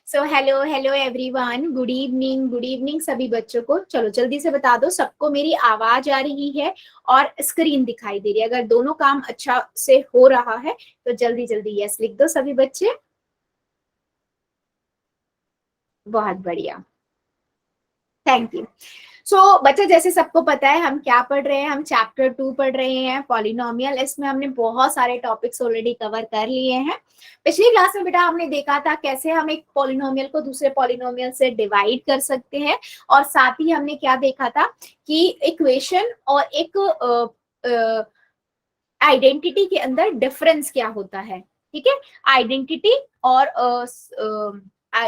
So hello hello everyone, good evening सभी बच्चों को। चलो जल्दी से बता दो सबको मेरी आवाज आ रही है और स्क्रीन दिखाई दे रही है। अगर दोनों काम अच्छा से हो रहा है तो जल्दी जल्दी यस लिख दो सभी बच्चे। बहुत बढ़िया, थैंक यू। सो बच्चा, जैसे सबको पता है हम क्या पढ़ रहे हैं, हम चैप्टर 2 पढ़ रहे हैं पॉलिनोमियल। इसमें हमने बहुत सारे टॉपिक्स ऑलरेडी कवर कर लिए हैं। पिछली क्लास में बेटा हमने देखा था कैसे हम एक पॉलिनोमियल को दूसरे पॉलिनोमियल से डिवाइड कर सकते हैं, और साथ ही हमने क्या देखा था कि इक्वेशन और एक आइडेंटिटी के अंदर डिफरेंस क्या होता है। ठीक है, आइडेंटिटी और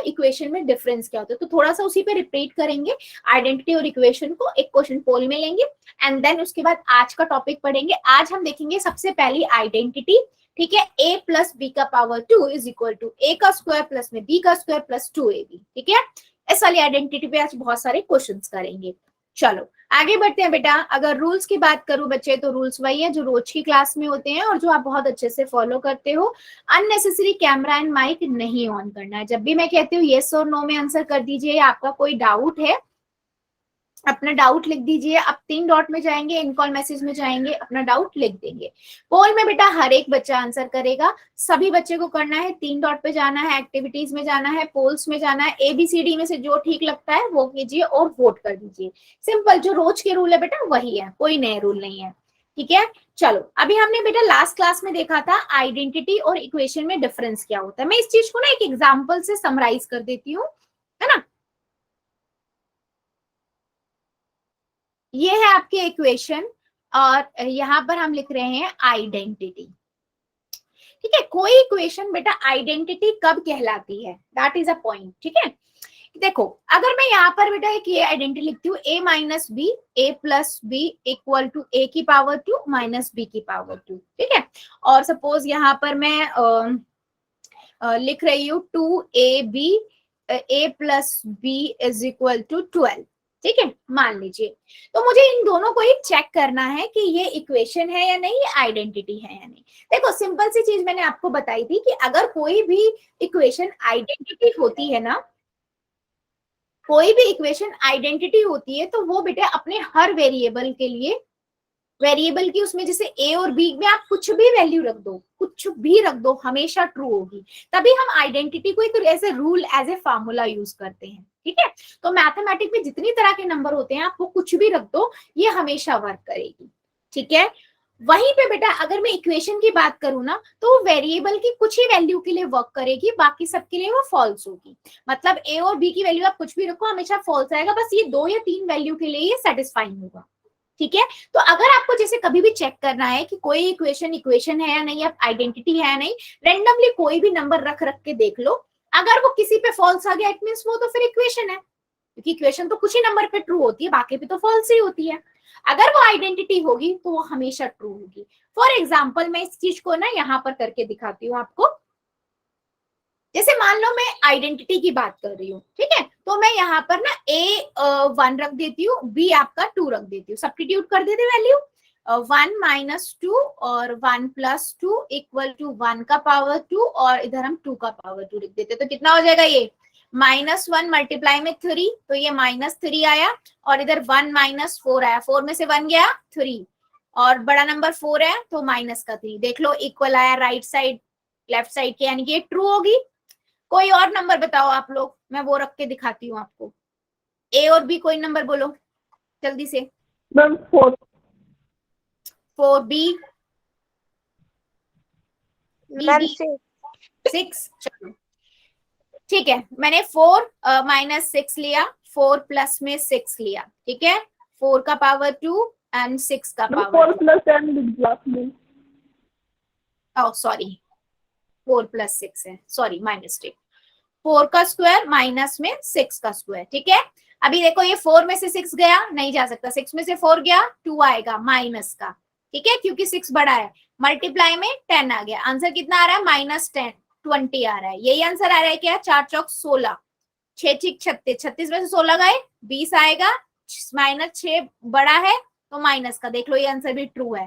इक्वेशन में डिफरेंस क्या होता है, तो थोड़ा सा उसी पे रिपीट करेंगे। आइडेंटिटी और इक्वेशन को एक क्वेश्चन पोल में लेंगे एंड देन उसके बाद आज का टॉपिक पढ़ेंगे। आज हम देखेंगे सबसे पहली आइडेंटिटी। ठीक है, a प्लस बी का power 2 is equal to a का स्क्वायर प्लस में b का स्क्वायर प्लस 2ab। ठीक है, इस वाली आइडेंटिटी पे आज बहुत सारे क्वेश्चंस करेंगे। चलो आगे बढ़ते हैं बेटा। अगर रूल्स की बात करूं बच्चे, तो रूल्स वही है जो रोज की क्लास में होते हैं और जो आप बहुत अच्छे से फॉलो करते हो। अननेसेसरी कैमरा एंड माइक नहीं ऑन करना है। जब भी मैं कहती हूँ येस और नो में आंसर कर दीजिए। आपका कोई डाउट है अपना डाउट लिख दीजिए। आप 3 डॉट में जाएंगे, इन कॉल मैसेज में जाएंगे, अपना डाउट लिख देंगे। पोल में बेटा हर एक बच्चा आंसर करेगा। सभी बच्चे को करना है, 3 डॉट पे जाना है, एक्टिविटीज में जाना है, पोल्स में जाना है। ABCD में से जो ठीक लगता है वो कीजिए और वोट कर दीजिए। सिंपल, जो रोज के रूल है बेटा वही है, कोई नए रूल नहीं है। ठीक है, चलो अभी हमने बेटा लास्ट क्लास में देखा था आइडेंटिटी और इक्वेशन में डिफरेंस क्या होता है। मैं इस चीज को ना एक एग्जाम्पल से समराइज कर देती हूँ, है ना। ये है आपके इक्वेशन और यहाँ पर हम लिख रहे हैं आइडेंटिटी। ठीक है, कोई इक्वेशन बेटा आइडेंटिटी कब कहलाती है, दैट इज अ पॉइंट। ठीक है, देखो अगर मैं यहाँ पर बेटा एक ये आइडेंटिटी लिखती हूँ a minus B, a plus B equal to a की पावर 2 माइनस b की पावर 2। ठीक है, और सपोज यहाँ पर मैं लिख रही हूँ 2ab a plus B is equal to 12। ठीक है, मान लीजिए। तो मुझे इन दोनों को ही चेक करना है कि ये इक्वेशन है या नहीं, ये आइडेंटिटी है या नहीं। देखो सिंपल सी चीज मैंने आपको बताई थी कि अगर कोई भी इक्वेशन आइडेंटिटी होती है ना, कोई भी इक्वेशन आइडेंटिटी होती है तो वो बेटा अपने हर वेरिएबल के लिए, वेरिएबल की उसमें जैसे a और b में आप कुछ भी वैल्यू रख दो, कुछ भी रख दो, हमेशा ट्रू होगी। तभी हम आइडेंटिटी को एक ऐसे rule as a formula use करते हैं। ठीक है, तो मैथमेटिक्स में जितनी तरह के नंबर होते हैं आप वो कुछ भी रख दो, ये हमेशा वर्क करेगी। ठीक है, वहीं पे बेटा अगर मैं इक्वेशन की बात करूं ना, तो वेरिएबल की कुछ ही वैल्यू के लिए वर्क करेगी, बाकी सबके लिए वो फॉल्स होगी। मतलब a और b की वैल्यू आप कुछ भी रखो हमेशा फॉल्स आएगा, बस ये 2 या 3 वैल्यू के लिए ये सेटिस्फाइंग होगा। ठीक है, तो अगर आपको जैसे कभी भी चेक करना है कि कोई इक्वेशन इक्वेशन है या नहीं, आइडेंटिटी है या नहीं, रेंडमली कोई भी नंबर रख रख के देख लो। अगर वो किसी पे फॉल्स आ गया इट मींस वो तो फिर इक्वेशन है, क्योंकि इक्वेशन तो कुछ ही नंबर पे ट्रू होती है, बाकी पे तो फॉल्स ही होती है। अगर वो आइडेंटिटी होगी तो वो हमेशा ट्रू होगी। फॉर एग्जाम्पल मैं इस चीज को ना यहाँ पर करके दिखाती हूँ आपको। जैसे मान लो मैं आइडेंटिटी की बात कर रही हूँ, ठीक है, तो मैं यहाँ पर ना a 1 रख देती हूँ, b आपका 2 रख देती हूँ, सब्स्टिट्यूट कर देते वैल्यू 1 माइनस 2 और 1 प्लस 2 इक्वल टू 1 का पावर 2 और इधर हम 2 का पावर 2 लिख देते, तो कितना हो जाएगा ये -1 मल्टीप्लाई में 3, तो ये -3 आया, और इधर 1 माइनस 4 आया, 4 में से 1 गया 3, और बड़ा नंबर 4 है तो माइनस का 3। देख लो इक्वल आया राइट साइड लेफ्ट साइड के, यानी कि ये ट्रू होगी। कोई और नंबर बताओ आप लोग, मैं वो रख के दिखाती हूँ आपको। ए और बी कोई नंबर बोलो जल्दी से। Ma'am 4 B, ma'am 6। चलो ठीक है, मैंने 4 माइनस 6 लिया, 4 प्लस में 6 लिया। ठीक है, 4 का पावर 2 एंड 6 का पावर 4 प्लस एम लिख दिया आपने। ओह सॉरी, 4 प्लस 6 है, सॉरी माय मिस्टेक। 4 का स्क्वायर माइनस में 6 का स्क्वायर। ठीक है, अभी देखो ये 4 में से 6 गया, नहीं जा सकता, 6 में से 4 गया 2 आएगा माइनस का। ठीक है, क्योंकि 6 बड़ा है, मल्टीप्लाई में 10 आ गया, आंसर कितना आ रहा है -10 20 आ रहा है। यही आंसर आ रहा है क्या, 4 चौक 16, 6 6 36, 36 में से 16 गए 20 आएगा, -6 बड़ा है तो माइनस का, देख लो ये आंसर भी ट्रू है।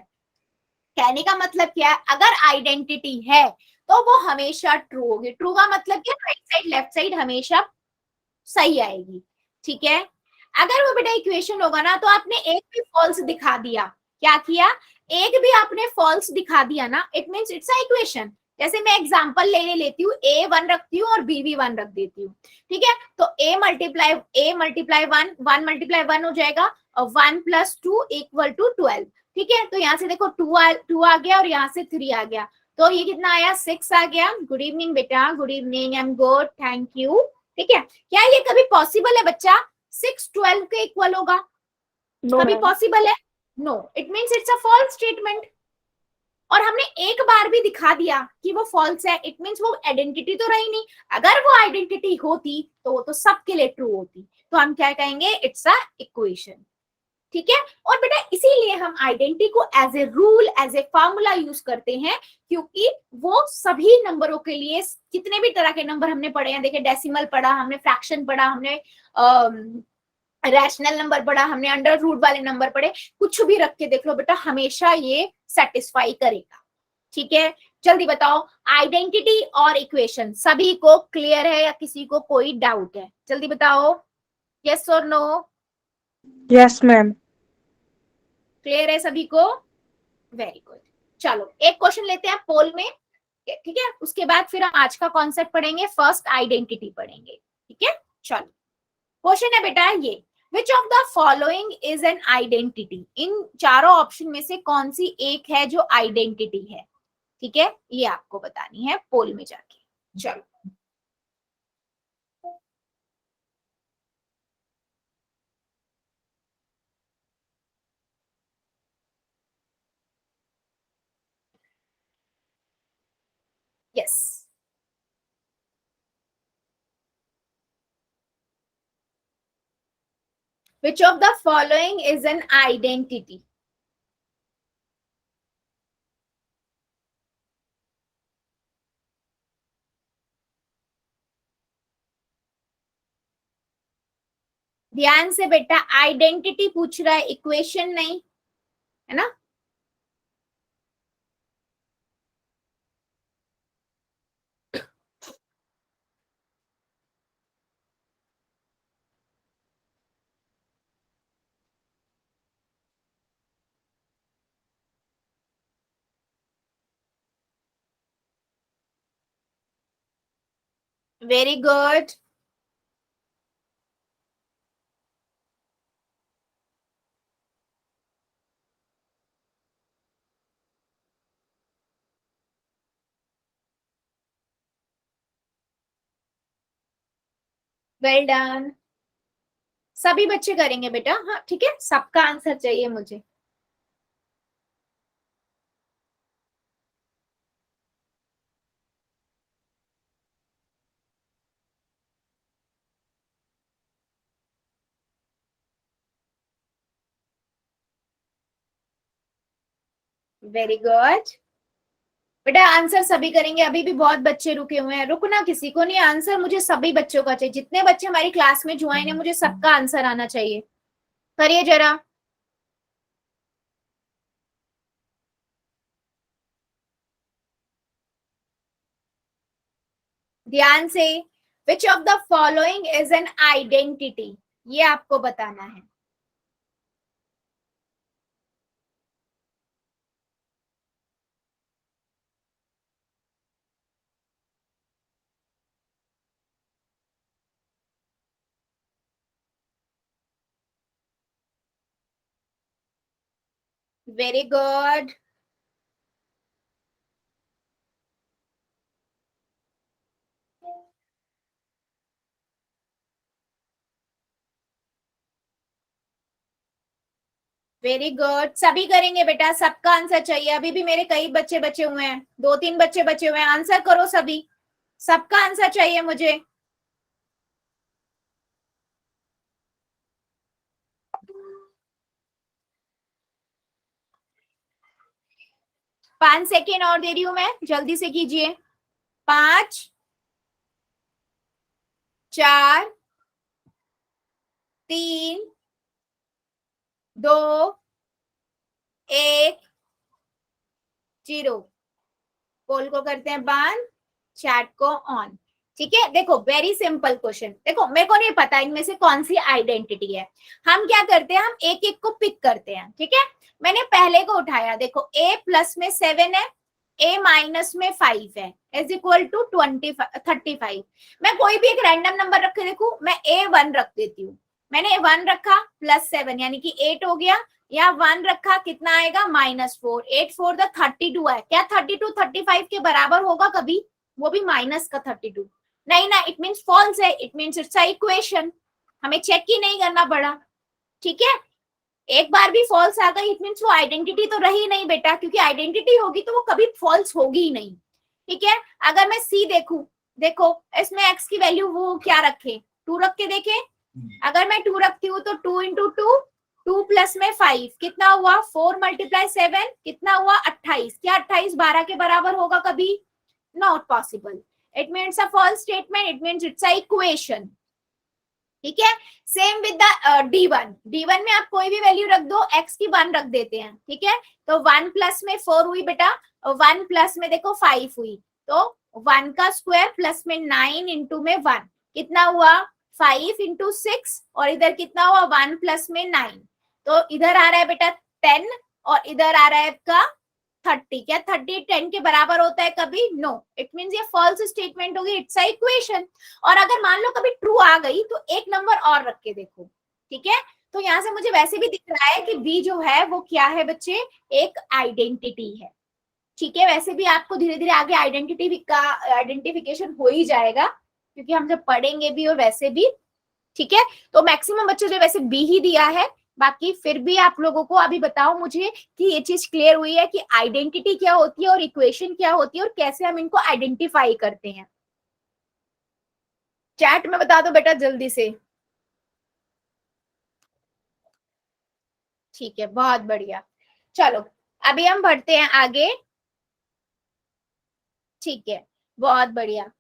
कहने का मतलब क्या है, अगर आइडेंटिटी है तो वो हमेशा ट्रू होगी। ट्रू का मतलब क्या, राइट साइड लेफ्ट साइड हमेशा सही आएगी। ठीक है, अगर वो बेटा इक्वेशन होगा ना, तो आपने एक भी फॉल्स दिखा दिया, क्या किया, एक भी आपने फॉल्स दिखा दिया ना, it means it's a equation. जैसे मैं एग्जांपल लेती हूँ, ए 1 रखती हूँ और बी भी 1 रख देती हूँ। ठीक है, तो ए मल्टीप्लाई 1, 1 मल्टीप्लाई 1 हो जाएगा, और 1 + 2 = 12। ठीक है, तो यहाँ से देखो 2 आ गया और यहाँ से 3 आ गया, तो ये कितना आया, 6 आ गया। गुड इवनिंग बेटा, good evening, I am good, thank you. ठीक है, क्या ये कभी पॉसिबल है बच्चा 6 12 के इक्वल होगा? No, कभी ma'am. पॉसिबल है? No, it means it's a false statement. और हमने एक बार भी दिखा दिया कि वो फॉल्स है, इट मींस वो आइडेंटिटी तो रही नहीं। अगर वो आइडेंटिटी होती तो वो तो सबके लिए ट्रू होती, तो हम क्या कहेंगे, इट्स अ इक्वेशन। ठीक है, और बेटा इसीलिए हम आइडेंटिटी को as a rule, as a formula use करते हैं, क्योंकि वो सभी नंबरों के लिए, कितने भी तरह के नंबर हमने पढ़े हैं, देखिए डेसिमल पढ़ा हमने, फ्रैक्शन पढ़ा हमने, रैशनल नंबर पढ़ा हमने, अंडर रूट वाले नंबर पढ़े, कुछ भी रख के देख लो बेटा, हमेशा ये सेटिस्फाई करेगा। ठीक है, जल्दी बताओ, आइडेंटिटी और इक्वेशन सभी को क्लियर है या किसी को कोई डाउट है? जल्दी बताओ, यस और नो? Yes, ma'am. क्लियर है सभी को? Very good. चलो एक क्वेश्चन लेते हैं पोल में, ठीक है, उसके बाद फिर हम आज का कॉन्सेप्ट पढ़ेंगे, फर्स्ट आइडेंटिटी पढ़ेंगे। ठीक है, चलो क्वेश्चन है बेटा ये, which of the following is an identity? इन चारों ऑप्शन में से कौन सी एक है जो आइडेंटिटी है? ठीक है, ये आपको बतानी है पोल में जाके। चलो yes, which of the following is an identity? ध्यान से बेटा, आइडेंटिटी पूछ रहा है, इक्वेशन नहीं, है ना? Very good, well done. सभी बच्चे करेंगे बेटा, हाँ ठीक है, सबका आंसर चाहिए मुझे। वेरी गुड बेटा, आंसर सभी करेंगे, अभी भी बहुत बच्चे रुके हुए हैं, रुकना किसी को नहीं, आंसर मुझे सभी बच्चों का चाहिए, जितने बच्चे हमारी क्लास में ज्वाइन है मुझे सबका आंसर आना चाहिए। करिए जरा, ध्यान से, विच of the following is an identity, ये आपको बताना है। वेरी गुड, वेरी गुड, सभी करेंगे बेटा, सबका आंसर चाहिए, अभी भी मेरे कई बच्चे बचे हुए हैं, 2 3 बच्चे बचे हुए हैं, आंसर करो सभी, सबका आंसर चाहिए मुझे। पांच सेकेंड और दे रही हूं मैं, जल्दी से कीजिए। 5 4 3 2 1 0। पोल को करते हैं बंद, चैट को ऑन। ठीक है, देखो वेरी सिंपल क्वेश्चन। देखो मेरे को नहीं पता इनमें से कौन सी आइडेंटिटी है, हम क्या करते हैं, हम एक एक को पिक करते हैं। ठीक है, मैंने पहले को उठाया, देखो a प्लस में 7 है, a माइनस में 5 है, इज इक्वल टू 35। मैं कोई भी एक रैंडम नंबर रख के देखू, मैं a1 रख देती हूँ। मैंने 1 रखा प्लस 7 यानी कि 8 हो गया, या 1 रखा कितना आएगा -4, 8 4 32 है। क्या 32 35 के बराबर होगा कभी, वो भी माइनस का 32? नहीं ना, इट मीन्स फॉल्स है, it means it's a equation, हमें चेक ही नहीं करना पड़ा। ठीक है, एक बार भी फॉल्स आ गई इट मीन्स वो आइडेंटिटी तो रही नहीं बेटा, क्योंकि आइडेंटिटी होगी तो वो कभी फॉल्स होगी ही नहीं। ठीक है, अगर मैं सी देखूं, देखो इसमें x की वैल्यू वो क्या रखे, 2 रख के देखे, अगर मैं 2 रखती हूँ तो 2 इंटू 2, 2 प्लस में 5 कितना हुआ, 4 मल्टीप्लाई 7 कितना हुआ 28। क्या 28 12 के बराबर होगा कभी, not possible. It means a false statement, it means it's a equation. ठीक है, सेम विद द D1 में आप कोई भी वैल्यू रख दो, x की 1 रख देते हैं। ठीक है, तो 1 प्लस में 4 हुई बेटा, 1 प्लस में देखो 5 हुई, तो 1 का स्क्वायर प्लस में 9 इंटू में 1 कितना हुआ 5 इंटू 6, और इधर कितना हुआ 1 प्लस में 9, तो इधर आ रहा है बेटा 10 और इधर आ रहा है आपका 30। क्या 30 10 के बराबर होता है कभी, नो, इट मीन्स ये फॉल्स स्टेटमेंट होगी, इट्स अ इक्वेशन। और अगर मान लो कभी ट्रू आ गई तो एक नंबर और रख के देखो। ठीक है, तो यहाँ से मुझे वैसे भी दिख रहा है कि बी जो है वो क्या है बच्चे, एक आइडेंटिटी है। ठीक है, वैसे भी आपको धीरे धीरे आगे आइडेंटिटी का आइडेंटिफिकेशन हो ही जाएगा, क्योंकि हम जब पढ़ेंगे भी और वैसे भी। ठीक है, तो मैक्सिमम बच्चों ने वैसे बी ही दिया है, बाकी फिर भी आप लोगों को अभी बताओ मुझे कि ये चीज क्लियर हुई है कि आइडेंटिटी क्या होती है और इक्वेशन क्या होती है और कैसे हम इनको आइडेंटिफाई करते हैं। चैट में बता दो बेटा जल्दी से। ठीक है, बहुत बढ़िया, चलो अभी हम बढ़ते हैं आगे। ठीक है, बहुत बढ़िया,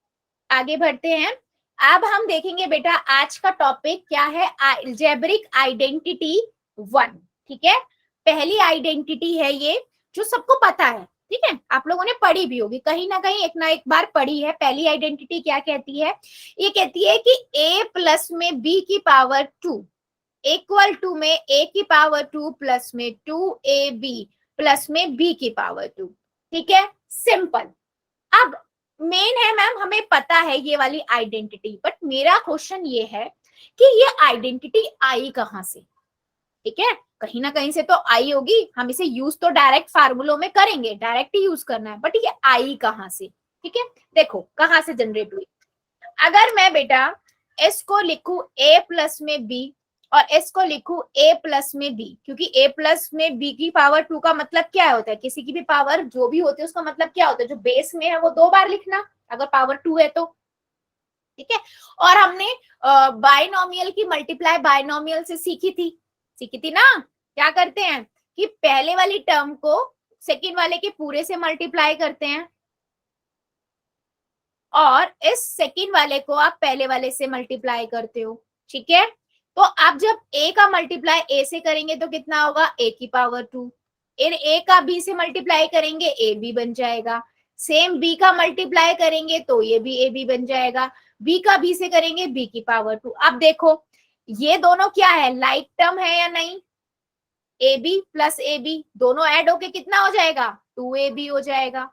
आगे बढ़ते हैं। अब हम देखेंगे बेटा आज का टॉपिक क्या है, अलजेब्रिक आइडेंटिटी 1। ठीक है, पहली आइडेंटिटी है ये, जो सबको पता है। ठीक है, आप लोगों ने पढ़ी भी होगी कहीं ना कहीं, एक ना एक बार पढ़ी है। पहली आइडेंटिटी क्या कहती है, ये कहती है कि a प्लस में b की पावर 2 इक्वल टू में a की पावर 2 प्लस में 2ab प्लस में b की पावर 2। ठीक है, सिंपल। अब मेन है मैम हमें पता है ये वाली आइडेंटिटी, बट मेरा क्वेश्चन ये है कि ये आइडेंटिटी आई कहां से। ठीक है, कहीं ना कहीं से तो आई होगी, हम इसे यूज तो डायरेक्ट फार्मूलों में करेंगे, डायरेक्ट ही यूज करना है, बट ये आई कहां से। ठीक है, देखो कहां से जनरेट हुई। अगर मैं बेटा s को लिखूं a प्लस में b और s को लिखूं a प्लस में b, क्योंकि a प्लस में b की पावर 2 का मतलब क्या होता है, किसी की भी पावर जो भी होती है उसका मतलब क्या होता है, जो बेस में है वो 2 बार लिखना, अगर पावर 2 है तो। ठीक है, और हमने बाइनोमियल की मल्टीप्लाई बाइनोमियल से सीखी थी ना, क्या करते हैं कि पहले वाली टर्म को सेकेंड वाले के पूरे से मल्टीप्लाई करते हैं, और इस सेकेंड वाले को आप पहले वाले से मल्टीप्लाई करते हो। ठीक है, तो आप जब a का मल्टीप्लाई a से करेंगे तो कितना होगा a की पावर 2, फिर a का b से मल्टीप्लाई करेंगे a b बन जाएगा, सेम b का मल्टीप्लाई करेंगे तो ये भी a b बन जाएगा, b का b से करेंगे b की पावर 2। अब देखो ये दोनों क्या है, लाइक टर्म है या नहीं, ab प्लस ab दोनों ऐड होके कितना हो जाएगा 2ab हो जाएगा,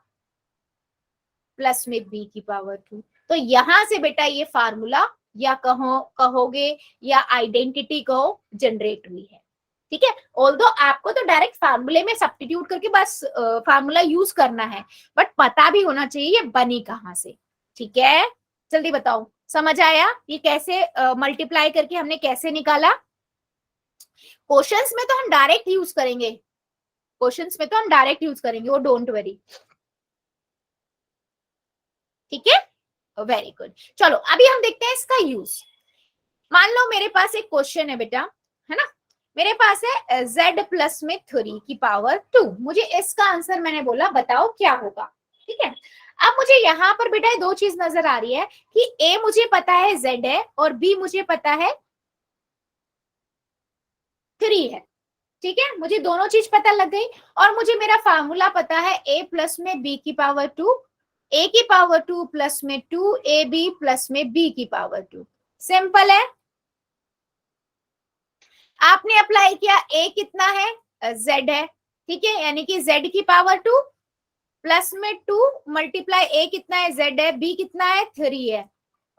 प्लस में b की पावर 2। तो यहां से बेटा ये फार्मूला या कहोगे या आइडेंटिटी कहो जनरेट हुई है। ठीक है, ऑल्दो आपको तो डायरेक्ट फार्मूले में सब्स्टिट्यूट करके बस फार्मूला यूज करना है, बट पता भी होना चाहिए ये बनी कहां से। ठीक है, जल्दी बताओ समझ आया ये कैसे मल्टीप्लाई करके हमने कैसे निकाला। क्वेश्चंस में तो हम डायरेक्ट यूज करेंगे, क्वेश्चंस में तो हम डायरेक्ट यूज करेंगे, वो डोंट वरी। ठीक है, वेरी गुड। चलो अभी हम देखते हैं इसका यूज। मान लो मेरे पास एक क्वेश्चन है बेटा, है ना, मेरे पास है z प्लस में 3 की पावर 2, मुझे इसका आंसर मैंने बोला बताओ क्या होगा। ठीक है, अब मुझे यहाँ पर बेटा दो चीज नजर आ रही है कि a मुझे पता है z है और b मुझे पता है 3 है। ठीक है, मुझे दोनों चीज पता लग गई और मुझे मेरा फार्मूला पता है a प्लस में b की पावर 2, a की पावर 2 प्लस में 2ab प्लस में b की पावर 2। सिंपल है। आपने अप्लाई किया, a कितना है, z है, ठीक है, यानी कि z की पावर 2 प्लस में 2 मल्टीप्लाई a कितना है, z है, b कितना है, 3 है,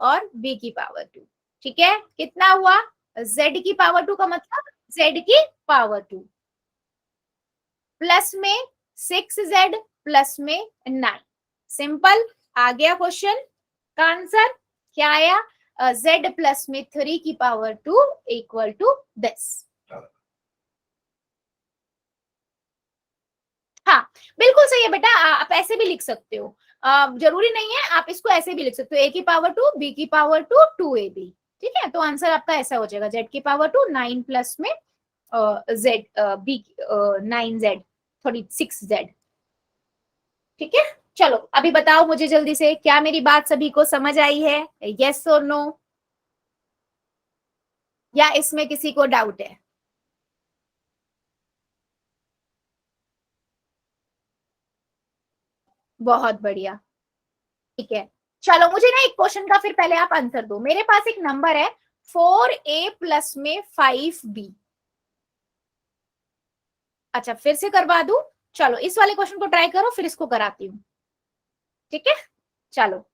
और b की पावर 2। ठीक है, कितना हुआ, z की पावर 2 का मतलब z की पावर 2 प्लस में 6z प्लस में 9। सिंपल, आ गया क्वेश्चन का आंसर। क्या आया, z प्लस में 3 की पावर 2 इक्वल टू दिस। हाँ, बिल्कुल सही है बेटा, आप ऐसे भी लिख सकते हो, जरूरी नहीं है, आप इसको ऐसे भी लिख सकते हो, a की पावर 2 b की पावर 2 2ab। ठीक है, तो आंसर आपका ऐसा हो जाएगा, z की पावर 2 9 प्लस में z b 9z थोड़ी 6z। ठीक है, चलो अभी बताओ मुझे जल्दी से, क्या मेरी बात सभी को समझ आई है, यस और नो, या इसमें किसी को डाउट है? बहुत बढ़िया, ठीक है। चलो मुझे ना एक क्वेश्चन का फिर पहले आप आंसर दो। मेरे पास एक नंबर है 4a प्लस में 5b। अच्छा, फिर से करवा दूं? चलो इस वाले क्वेश्चन को ट्राई करो, फिर इसको कराती हूँ। ठीक है, चलो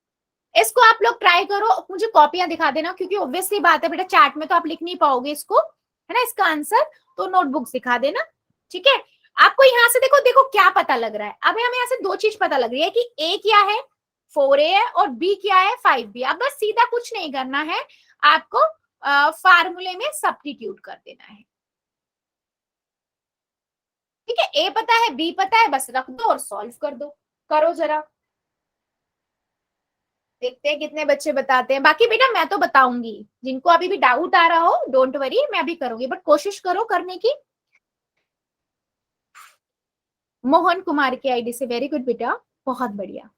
इसको आप लोग ट्राई करो, मुझे कॉपियां दिखा देना, क्योंकि ऑब्वियसली बात है बेटा, चैट में तो आप लिख नहीं पाओगे इसको, है ना, इसका आंसर, तो नोटबुक दिखा देना। ठीक है, आपको यहाँ से देखो, देखो क्या पता लग रहा है, अब हमें यहाँ से दो चीज पता लग रही है कि a क्या है, 4a है, और b क्या है, 5b। अब बस सीधा कुछ नहीं करना है, आपको फार्मूले में सब्स्टिट्यूट कर देना है। ठीक है, a पता है, b पता है, बस रख दो और सॉल्व कर दो। करो जरा, देखते हैं कितने बच्चे बताते हैं। बाकी बेटा मैं तो बताऊंगी, जिनको अभी भी डाउट आ रहा हो डोंट वरी, मैं अभी करूंगी, बट कोशिश करो करने की। मोहन कुमार की आईडी से, वेरी गुड बेटा, बहुत बढ़िया।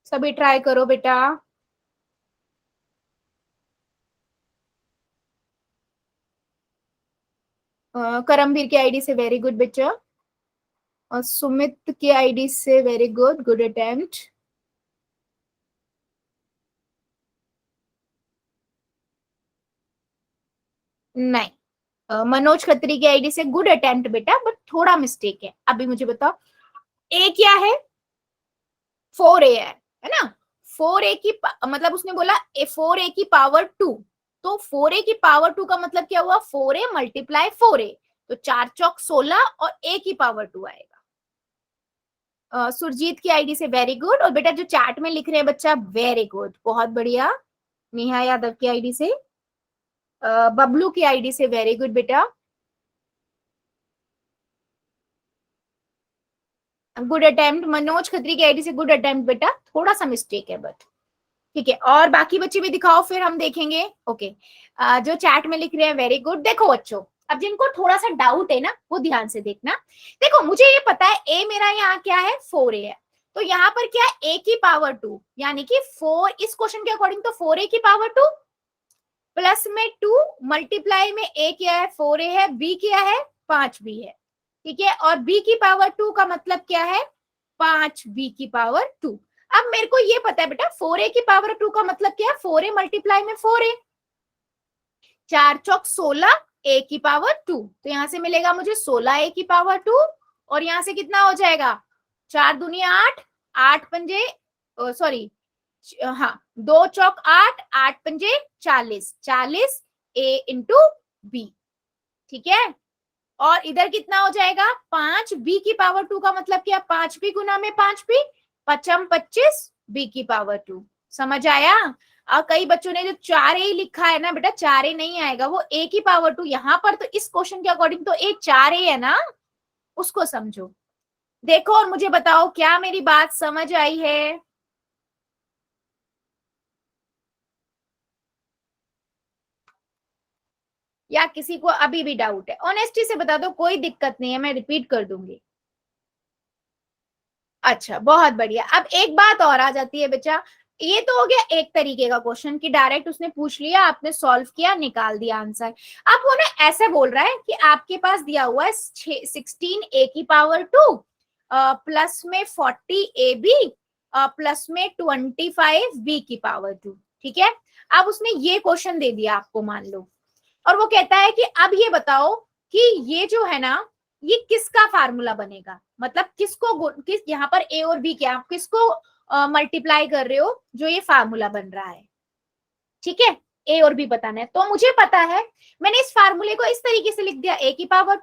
सभी ट्राई करो बेटा। करमवीर की आईडी से वेरी गुड बच्चा, और सुमित की आईडी से वेरी गुड, गुड अटेम्प्ट। नहीं, मनोज खत्री की आईडी से गुड अटेम्प्ट बेटा, बट थोड़ा मिस्टेक है। अभी मुझे बताओ, ए क्या है, 4a है ना, 4a की मतलब उसने बोला 4a की पावर 2, तो 4a की पावर 2 का मतलब क्या हुआ, 4a मल्टीप्लाई 4a, तो 4 चौक 16 और a की पावर 2 आएगा। सुरजीत की आईडी से वेरी गुड, और बेटा जो चैट में लिख रहे हैं बच्चा, वेरी गुड, बहुत बढ़िया। नेहा यादव की आईडी से, बबलू की आईडी से वेरी गुड बेटा, गुड अटेम्प्ट। मनोज खत्री की आईडी से गुड अटेम्प्ट बेटा, थोड़ा सा मिस्टेक है बट ठीक है। और बाकी बच्चे भी दिखाओ, फिर हम देखेंगे। ओके, जो चैट में लिख रहे हैं वेरी गुड। देखो बच्चों, अब जिनको थोड़ा सा डाउट है ना, वो ध्यान से देखना। देखो मुझे ये पता है a मेरा यहाँ क्या है, 4a है, तो यहाँ पर क्या है, a की पावर 2, यानी कि 4, इस क्वेश्चन के अकॉर्डिंग तो 4a की पावर 2 प्लस में 2 मल्टीप्लाई में a क्या है, 4a है, b क्या है, 5b है। ठीक है, और b की पावर 2 का मतलब क्या है, 5b की पावर 2। अब मेरे को ये पता है बेटा, 4a की पावर 2 का मतलब क्या है, 4a मल्टीप्लाई में 4a, 4 चौक 16, a की पावर 2, तो यहां से मिलेगा मुझे 16a की पावर 2, और यहां से कितना हो जाएगा, 4 दूनी 8, 8 पंजे, सॉरी, हाँ, 2 चौक 8, 8 पंजे 40, 40 a इंटू b। ठीक है, और इधर कितना हो जाएगा, 5 b की पावर 2 का मतलब क्या, 5b गुना में 5b, 5 25 b की पावर 2। समझ आया? और कई बच्चों ने जो 4a ही लिखा है ना बेटा, 4a नहीं आएगा, वो a की पावर 2 यहाँ पर, तो इस क्वेश्चन के अकॉर्डिंग तो a 4a है ना, उसको समझो। देखो और मुझे बताओ, क्या मेरी बात समझ आई है? या किसी को अभी भी डाउट है? ऑनेस्टी से बता दो, कोई दिक्कत नहीं है, मैं रिपीट कर दूंगी। अच्छा, बहुत बढ़िया। अब एक बात और आ जाती है बच्चा, ये तो हो गया एक तरीके का क्वेश्चन कि डायरेक्ट उसने पूछ लिया, आपने सॉल्व किया, निकाल दिया आंसर। अब वो ना ऐसे बोल रहा है कि आपके पास दिया हुआ है 16 a⁻² प्लस में 40 ab प्लस में 25 b⁻²। ठीक है, अब उसने ये क्वेश्चन दे दिया आपको, मान लो, और वो कहता है कि अब ये बताओ कि ये जो है ना, ये किसका फार्मूला बनेगा, मतलब किस यहाँ पर ए और बी क्या, किसको मल्टीप्लाई कर रहे हो जो ये फार्मूला बन रहा है। ठीक है, ए और बी बताना है। तो मुझे पता है, मैंने इस फार्मूले को इस तरीके से लिख दिया, a⁻²,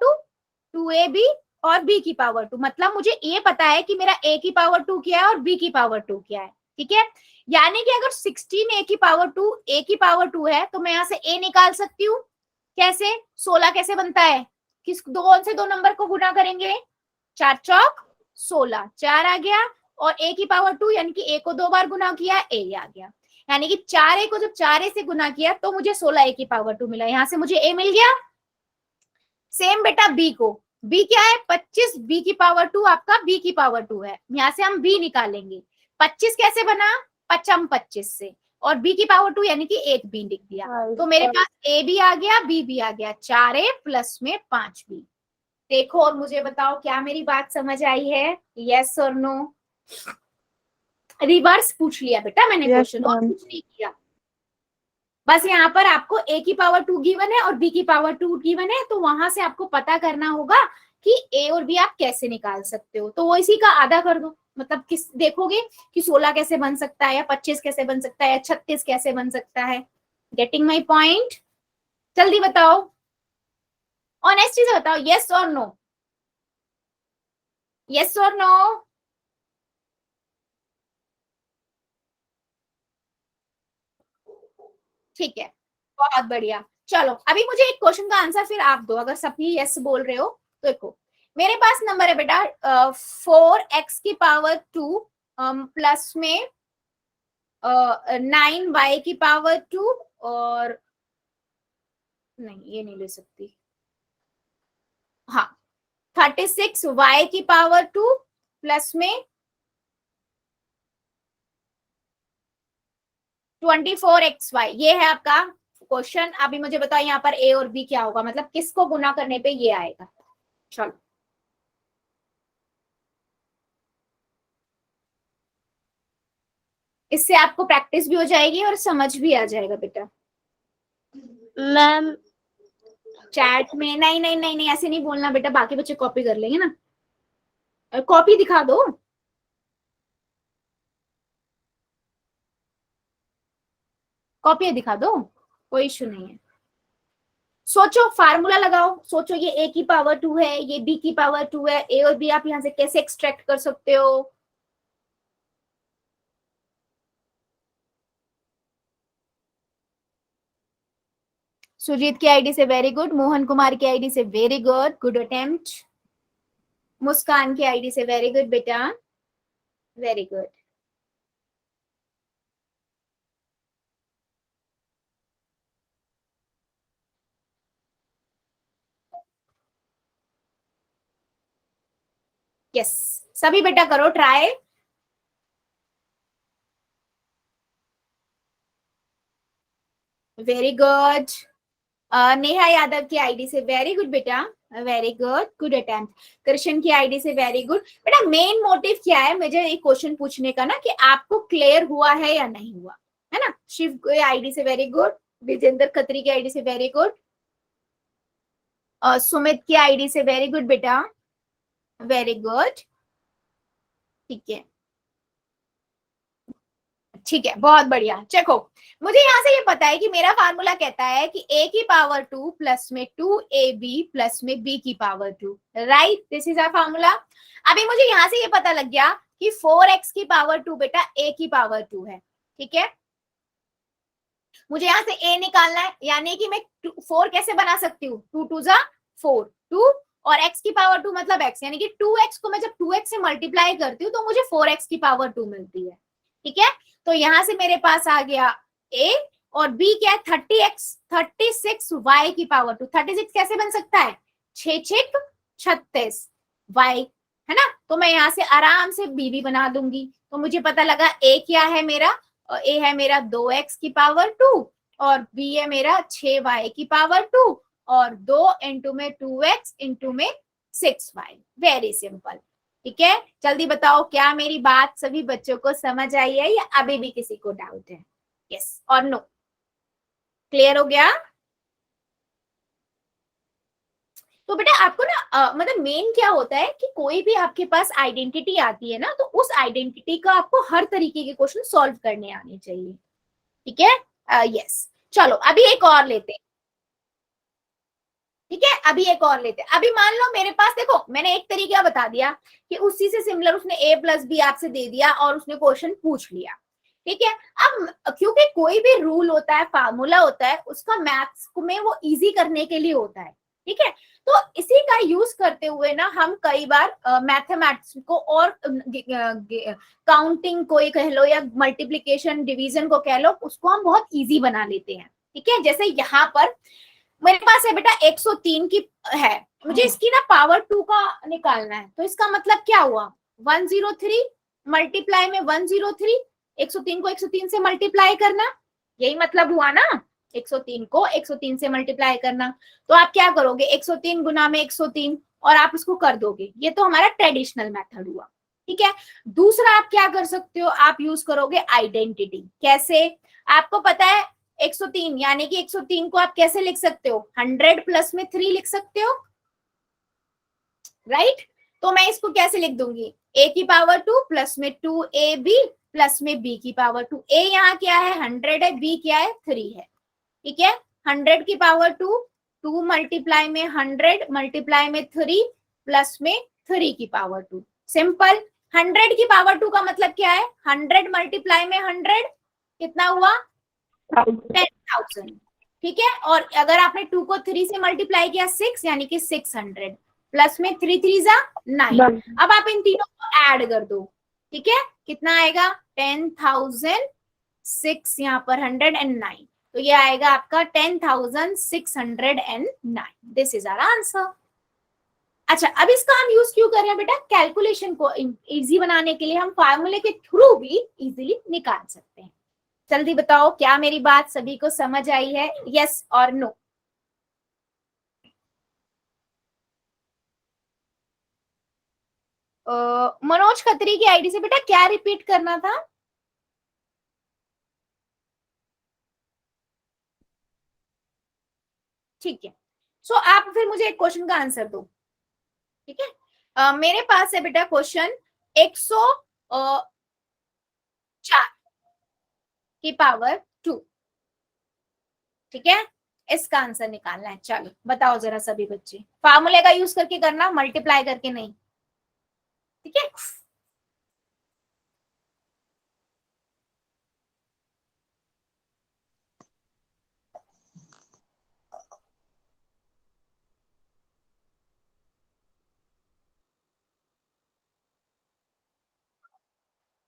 2ab और b⁻²। मतलब मुझे ये पता है कि मेरा a⁻² क्या है और b⁻² क्या है। ठीक है, यानी कि अगर 16 a⁻², है तो मैं यहाँ से a निकाल सकती हूँ। कैसे? 16 कैसे बनता है? कौन से दो नंबर को गुना करेंगे? 4 चौक 16, 4 आ गया, और a⁻² यानी कि a को 2 बार गुना किया, a आ गया। यानी कि 4a को जब 4a से गुना किया तो मुझे 16 a⁻² मिला, यहाँ से मुझे a मिल गया। सेम बेटा b को, b क्या है? 25, b⁻² आपका b⁻² है, यहाँ से हम b निकालेंगे। 25 कैसे बना? 55 25 से, और b⁻² यानी कि एक b लिख दिया, तो मेरे पास a भी आ गया, b भी आ गया, 4a प्लस में 5b। देखो और मुझे बताओ, क्या मेरी बात समझ आई है? यस और नो? रिवर्स पूछ लिया बेटा मैंने Yes, क्वेश्चन, और ma'am. कुछ नहीं किया। बस यहाँ पर आपको a⁻² गिवन है और b⁻² गिवन है, तो वहां से आपको पता करना होगा कि a और b आप कैसे निकाल सकते हो। तो वो इसी का आधा कर दो, मतलब किस देखोगे कि 16 कैसे बन सकता है, या 25 कैसे बन सकता है, या 36 कैसे बन सकता है। Getting my point? जल्दी बताओ, ऑनेस्टी से बताओ, यस और नो? यस और नो? ठीक है, बहुत बढ़िया। चलो अभी मुझे एक क्वेश्चन का आंसर फिर आप दो, अगर सभी यस बोल रहे हो तो। देखो मेरे पास नंबर है बेटा 4x⁻² प्लस में 9y⁻², और नहीं ये नहीं ले सकती, हाँ 36y⁻² प्लस में 24xy। ये है आपका क्वेश्चन। अभी मुझे बताओ यहाँ पर a और b क्या होगा, मतलब किसको गुना करने पे ये आएगा। चलो इससे आपको प्रैक्टिस भी हो जाएगी और समझ भी आ जाएगा बेटा। मैम चैट में नहीं नहीं नहीं नहीं ऐसे नहीं बोलना बेटा, बाकी बच्चे कॉपी कर लेंगे ना। कॉपी दिखा दो, कॉपी दिखा दो, कोई इशू नहीं है। सोचो, फार्मूला लगाओ, सोचो ये a⁻² है, ये b⁻² है, a और b आप यहाँ से कैसे एक्सट्रैक्ट कर सकते हो। सुजीत की आईडी से वेरी गुड, मोहन कुमार की आईडी से वेरी गुड, गुड अटेम्प्ट। मुस्कान की आईडी से वेरी गुड बेटा, वेरी गुड। यस, सभी बेटा करो try. Very good. Neha Yadav की आईडी से वेरी गुड बेटा, very good, good attempt. Krishna की आईडी से वेरी गुड बेटा। मेन मोटिव क्या है मुझे एक क्वेश्चन पूछने का ना, कि आपको क्लियर हुआ है या नहीं हुआ, है ना। शिव की आईडी से वेरी गुड, विजेंद्र खत्री की आईडी से वेरी गुड, सुमित की आईडी से वेरी गुड बेटा, वेरी गुड। ठीक है, ठीक है, बहुत बढ़िया। चेको, मुझे यहाँ से ये पता है कि मेरा फार्मूला कहता है कि a⁻² प्लस में 2ab प्लस में b⁻², right, this is our formula. अभी मुझे यहाँ से ये पता लग गया कि 4x⁻² बेटा a⁻² है। ठीक है, मुझे यहाँ से a निकालना है, यानी कि मैं 4 कैसे बना सकती हूँ, 2 2 जा 4, 2 और x⁻² मतलब x, यानी कि 2x को मैं जब 2x से मल्टीप्लाई करती हूँ तो मुझे 4x⁻² मिलती है। ठीक है, तो यहां से मेरे पास आ गया a, और b क्या है 36y⁻²। 36 कैसे बन सकता है, 6 6 36 y, है ना। तो मैं यहाँ से आराम से b भी बना दूंगी। तो मुझे पता लगा a क्या है मेरा, a है मेरा 2x की पावर 2 और b है मेरा 6y की पावर 2 और 2 इंटू में 2x इंटू में 6y। Very simple. ठीक है, जल्दी बताओ क्या मेरी बात सभी बच्चों को समझ आई है या अभी भी किसी को डाउट है? यस और नो? क्लियर हो गया? तो बेटा आपको ना मतलब मेन क्या होता है कि कोई भी आपके पास आइडेंटिटी आती है ना, तो उस आइडेंटिटी का आपको हर तरीके के क्वेश्चन सॉल्व करने आने चाहिए। ठीक है, यस। चलो अभी एक और लेते हैं। ठीक है, अभी एक और लेते हैं। अभी मान लो मेरे पास, देखो मैंने एक तरीका बता दिया कि उसी से सिमिलर उसने a प्लस बी आपसे दे दिया और उसने क्वेश्चन पूछ लिया। ठीक है, अब क्योंकि कोई भी रूल होता है, फार्मूला होता है, उसका मैथ्स में वो इजी करने के लिए होता है। ठीक है, तो इसी का यूज करते हुए ना हम कई बार मैथमेटिक्स को और काउंटिंग को कह लो या मल्टीप्लिकेशन डिवीजन को कह लो, उसको हम बहुत इजी बना लेते हैं। ठीक है, जैसे यहाँ पर मेरे पास है बेटा 103 की है, मुझे इसकी ना पावर 2 का निकालना है। तो इसका मतलब क्या हुआ, 103 मल्टीप्लाई में 103, 103 को 103 से मल्टीप्लाई करना, यही मतलब हुआ ना, 103 को 103 से मल्टीप्लाई करना। तो आप क्या करोगे, 103 गुना में 103 और आप इसको कर दोगे। ये तो हमारा ट्रेडिशनल मेथड हुआ। ठीक है, दूसरा आप क्या कर सकते हो, आप यूज करोगे आइडेंटिटी। कैसे? आपको पता है 103 यानी कि 103 को आप कैसे लिख सकते हो, 100 प्लस में 3 लिख सकते हो, राइट? तो मैं इसको कैसे लिख दूंगी, a की पावर 2 प्लस में 2ab प्लस में b की पावर 2। a यहाँ क्या है, 100 है, b क्या है, 3 है। ठीक है, 100 की पावर 2, 2 मल्टीप्लाई में 100 मल्टीप्लाई में 3 प्लस में 3 की पावर 2। सिंपल। 100 की पावर 2 का मतलब क्या है, 100 मल्टीप्लाई में 100 कितना हुआ, 10,000। ठीक है, और अगर आपने 2 को 3 से मल्टीप्लाई किया 6 यानी कि 600 प्लस में 3 3 जा 9। अब आप इन तीनों को ऐड कर दो। ठीक है, कितना आएगा, 10,006 यहाँ पर 109, तो ये आएगा आपका 10,609। This is our answer. अच्छा, अब इसका हम यूज क्यों कर रहे हैं बेटा, कैलकुलेशन को इजी बनाने के लिए। हम फार्मूले के थ्रू भी इजीली निकाल सकते हैं। जल्दी बताओ क्या मेरी बात सभी को समझ आई है, यस और नो? मनोज खत्री की आईडी से बेटा क्या रिपीट करना था? ठीक है, सो आप फिर मुझे एक क्वेश्चन का आंसर दो। ठीक है, मेरे पास है बेटा क्वेश्चन 104 की पावर 2। ठीक है, इसका आंसर निकालना है। चलो बताओ जरा सभी बच्चे, फार्मूले का यूज करके करना, मल्टीप्लाई करके नहीं। ठीक है,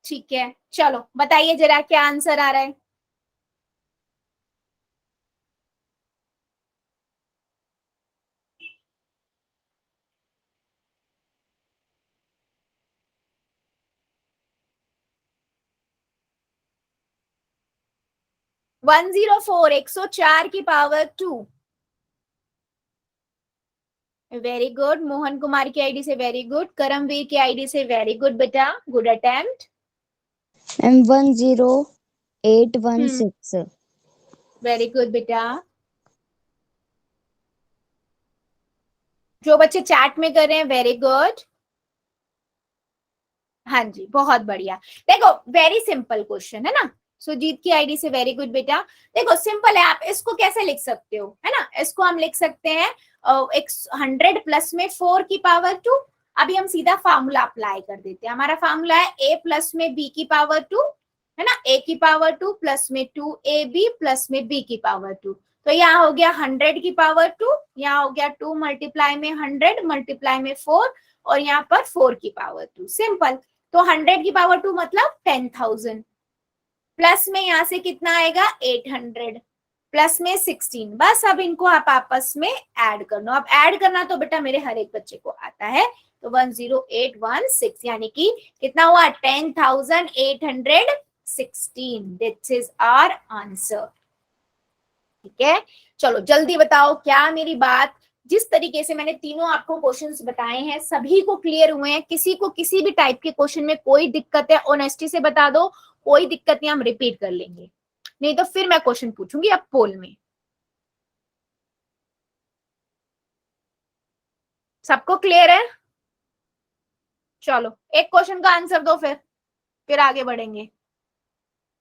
ठीक है, चलो बताइए जरा क्या आंसर आ रहा है। वन 104 की power 2। Very good, Mohan Kumar की आईडी से वेरी गुड, करमवीर की आईडी से वेरी गुड बेटा, good attempt. M10816। Very good बेटा। जो बच्चे चैट में कर रहे हैं वेरी गुड। हाँ जी, बहुत बढ़िया। देखो वेरी सिंपल क्वेश्चन है ना, सुजीत की आईडी से वेरी गुड बेटा। देखो सिंपल है, आप इसको कैसे लिख सकते हो, है ना, इसको हम लिख सकते हैं 100 प्लस में 4 की पावर 2। अभी हम सीधा फार्मूला अप्लाई कर देते हैं। हमारा फार्मूला है a प्लस में b की पावर 2, है ना, a की पावर 2 प्लस में 2ab प्लस में b की पावर 2। तो यहाँ हो गया 100 की पावर 2, यहाँ हो गया 2 मल्टीप्लाई में 100 मल्टीप्लाई में 4 और यहाँ पर 4 की पावर 2। सिंपल। तो 100 की पावर 2 मतलब 10,000 प्लस में यहां से कितना आएगा 800 प्लस में 16। बस अब इनको आप आपस में ऐड कर लो। अब ऐड करना तो बेटा मेरे हर एक बच्चे को आता है। तो 10816 यानी कि कितना हुआ 10,816। This is our answer. ठीक है, चलो जल्दी बताओ क्या मेरी बात, जिस तरीके से मैंने तीनों आपको क्वेश्चंस बताए हैं सभी को क्लियर हुए हैं? किसी को किसी भी टाइप के क्वेश्चन में कोई दिक्कत है ऑनेस्टी से बता दो, कोई दिक्कत नहीं, हम रिपीट कर लेंगे, नहीं तो फिर मैं क्वेश्चन पूछूंगी अब पोल में। सबको क्लियर है? चलो एक क्वेश्चन का आंसर दो फिर आगे बढ़ेंगे।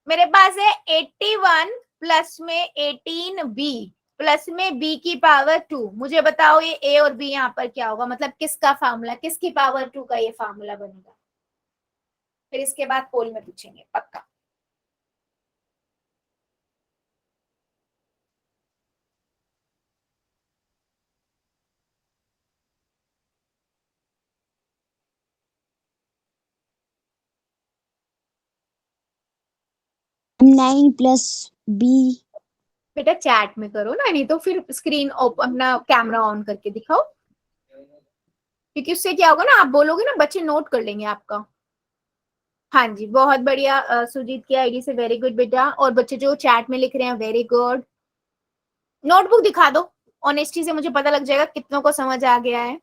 मेरे पास है 81 प्लस में 18b प्लस में b की पावर 2। मुझे बताओ ये a और b यहाँ पर क्या होगा, मतलब किसका फार्मूला, किसकी पावर 2 का ये फार्मूला बनेगा? फिर इसके बाद पोल में पूछेंगे पक्का। Nine plus B. बेटा चैट में करो ना, नहीं तो फिर स्क्रीन अपना कैमरा ऑन करके दिखाओ, क्योंकि उससे क्या होगा ना, आप बोलोगे ना बच्चे नोट कर लेंगे आपका। हाँ जी बहुत बढ़िया, सुजीत की आईडी से वेरी गुड बेटा, और बच्चे जो चैट में लिख रहे हैं वेरी गुड। नोटबुक दिखा दो, ऑनेस्टी से मुझे पता लग जाएगा कितनों को समझ आ गया है।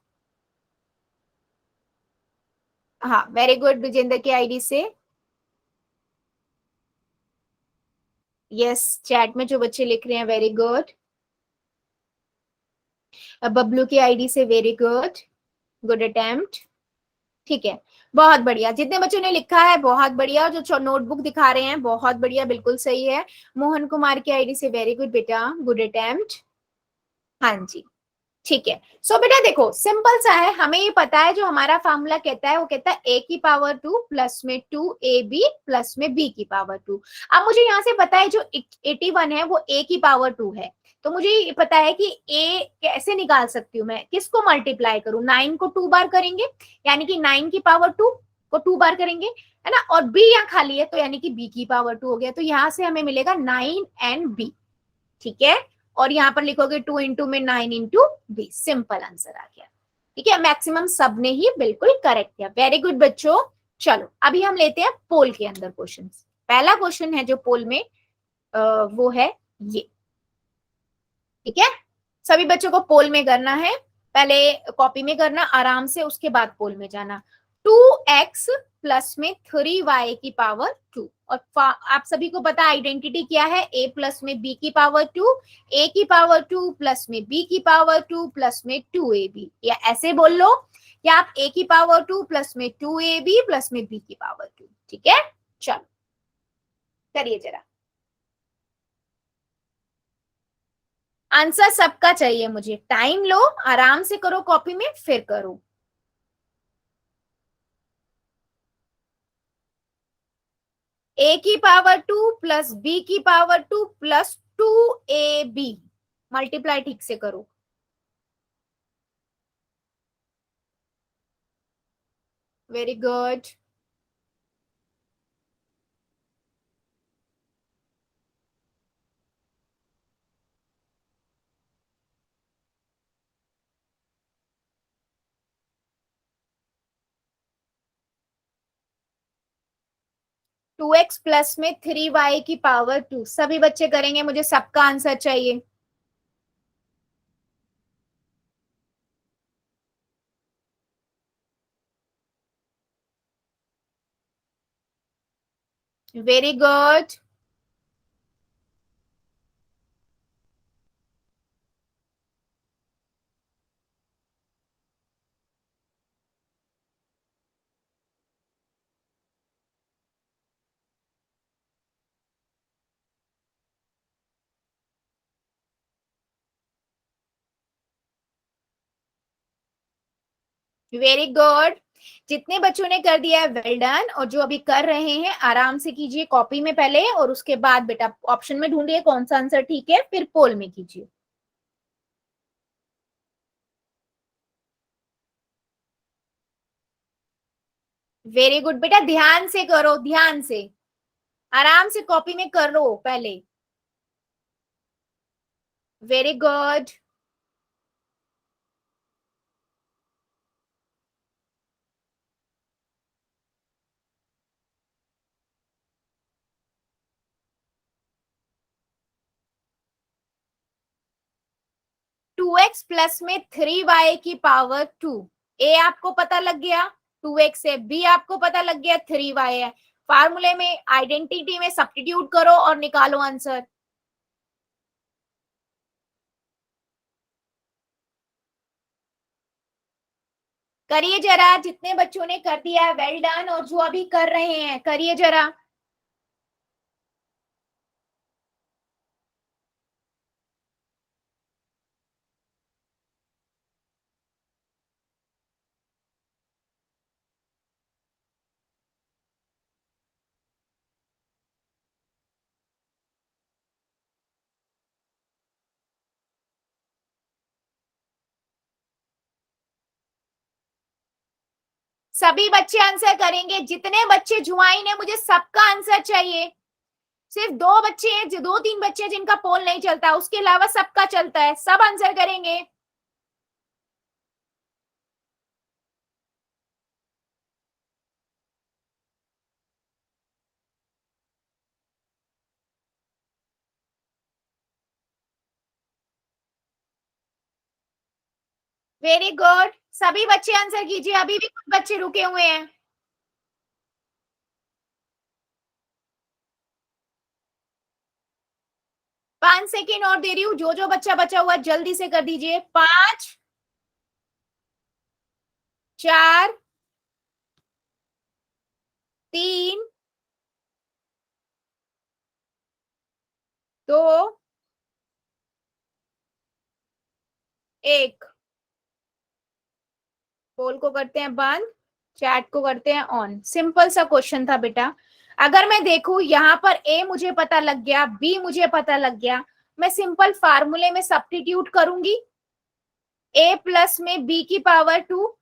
हाँ वेरी गुड विजेंद्र की आईडी से। यस चैट में जो बच्चे लिख रहे हैं वेरी गुड। बबलू की आईडी से वेरी गुड, गुड अटेम्प्ट। ठीक है बहुत बढ़िया, जितने बच्चों ने लिखा है बहुत बढ़िया, जो नोटबुक दिखा रहे हैं बहुत बढ़िया, बिल्कुल सही है। मोहन कुमार की आईडी से वेरी गुड बेटा, गुड अटेम्प्ट। हाँ जी ठीक है। सो बेटा देखो सिंपल सा है, हमें ये पता है जो हमारा फार्मूला कहता है वो कहता है a की पावर 2 प्लस में 2ab प्लस में b की पावर 2। अब मुझे यहाँ से पता है जो 81 है वो a की पावर 2 है, तो मुझे ये पता है कि a कैसे निकाल सकती हूँ मैं, किसको मल्टीप्लाई करूँ, 9 को 2 बार करेंगे यानी कि 9 की पावर 2 को 2 बार करेंगे, है ना, और b यहाँ खाली है तो यानी कि b की पावर 2 हो गया, तो यहाँ से हमें मिलेगा 9 एंड b। ठीक है, और यहाँ पर लिखोगे 2 इंटू में 9 इंटू बी, सिंपल आंसर आ गया। ठीक है, मैक्सिमम सबने ही बिल्कुल करेक्ट किया, वेरी गुड बच्चों। चलो अभी हम लेते हैं पोल के अंदर क्वेश्चन। पहला क्वेश्चन है जो पोल में वो है ये। ठीक है, सभी बच्चों को पोल में करना है, पहले कॉपी में करना आराम से, उसके बाद पोल में जाना। 2x प्लस में 3y की पावर 2, और आप सभी को पता आइडेंटिटी क्या है, a प्लस में b की पावर 2, a की पावर 2 प्लस में b की पावर 2 प्लस में 2ab, या ऐसे बोल लो या आप a की पावर 2 प्लस में 2ab प्लस में b की पावर 2। ठीक है चलो करिए जरा, आंसर सबका चाहिए मुझे, टाइम लो आराम से करो, कॉपी में फिर करो। a की पावर 2 प्लस b की पावर 2 प्लस 2ab, मल्टीप्लाई ठीक से करो। Very good. 2x प्लस में 3y की पावर 2, सभी बच्चे करेंगे, मुझे सबका आंसर चाहिए। Very good. वेरी गुड, जितने बच्चों ने कर दिया है वेल डन, और जो अभी कर रहे हैं आराम से कीजिए कॉपी में पहले, और उसके बाद बेटा ऑप्शन में ढूंढिए कौन सा आंसर ठीक है, फिर पोल में कीजिए। वेरी गुड बेटा, ध्यान से करो, ध्यान से आराम से कॉपी में कर लो पहले। Very good. 2x प्लस में 3y की पावर 2. ए आपको पता लग गया, 2x है. बी आपको पता लग गया, 3y है. फार्मूले में आइडेंटिटी में सब्स्टिट्यूट करो और निकालो आंसर. करिए जरा, जितने बच्चों ने कर दिया है वेल डन, और जो अभी कर रहे हैं करिए जरा. सभी बच्चे आंसर करेंगे. जितने बच्चे ज्वाइन है मुझे सबका आंसर चाहिए. सिर्फ दो बच्चे हैं, जो 2-3 बच्चे हैं जिनका पोल नहीं चलता, उसके अलावा सबका चलता है. सब आंसर करेंगे. Very good. सभी बच्चे आंसर कीजिए. अभी भी कुछ बच्चे रुके हुए हैं. 5 सेकेंड और दे रही हूँ. जो जो बच्चा बचा हुआ जल्दी से कर दीजिए. 5, 4, 3, 2, 1. पोल को करते हैं बंद, चैट को करते हैं ऑन. सिंपल सा क्वेश्चन था बेटा. अगर मैं देखूं यहाँ पर ए मुझे पता लग गया, बी मुझे पता लग गया, मैं सिंपल फार्मूले में सब्स्टिट्यूट करूंगी. ए प्लस में बी की पावर 2,